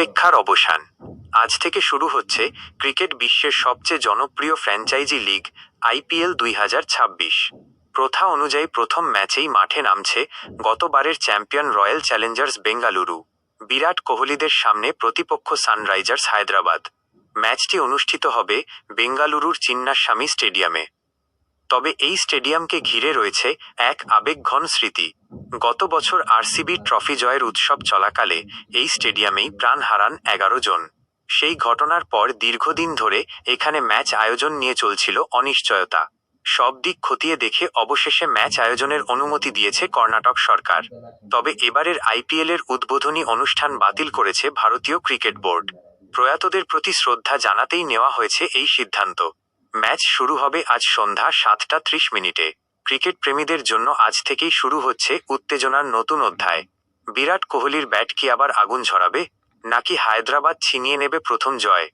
অপেক্ষার অবসান। আজ থেকে শুরু হচ্ছে ক্রিকেট বিশ্বের সবচেয়ে জনপ্রিয় ফ্র্যাঞ্চাইজি লিগ আইপিএল 2026। প্রথা অনুযায়ী প্রথম ম্যাচেই মাঠে নামছে গতবারের চ্যাম্পিয়ন রয়্যাল চ্যালেঞ্জার্স বেঙ্গালুরু। বিরাট কোহলিদের সামনে প্রতিপক্ষ সানরাইজার্স হায়দ্রাবাদ। ম্যাচটি অনুষ্ঠিত হবে বেঙ্গালুরুর চিন্নাস্বামী স্টেডিয়ামে। তবে এই স্টেডিয়ামকে ঘিরে রয়েছে এক আবেগঘন স্মৃতি। গত বছর আরসিবি ট্রফি জয়ের উৎসব চলাকালে এই স্টেডিয়ামেই প্রাণ হারান 11 জন। সেই ঘটনার পর দীর্ঘদিন ধরে এখানে ম্যাচ আয়োজন নিয়ে চলছিল অনিশ্চয়তা। সব দিক খতিয়ে দেখে অবশেষে ম্যাচ আয়োজনের অনুমতি দিয়েছে কর্ণাটক সরকার। তবে এবারের আইপিএলের উদ্বোধনী অনুষ্ঠান বাতিল করেছে ভারতীয় ক্রিকেট বোর্ড। প্রয়াতদের প্রতি শ্রদ্ধা জানাতেই নেওয়া হয়েছে এই সিদ্ধান্ত। ম্যাচ শুরু হবে আজ সন্ধ্যা 7:30। ক্রিকেট প্রেমীদের জন্য আজ থেকেই শুরু হচ্ছে উত্তেজনার নতুন অধ্যায়। বিরাট কোহলির ব্যাট কি আবার আগুন ঝরাবে, নাকি হায়দ্রাবাদ ছিনিয়ে নেবে প্রথম জয়?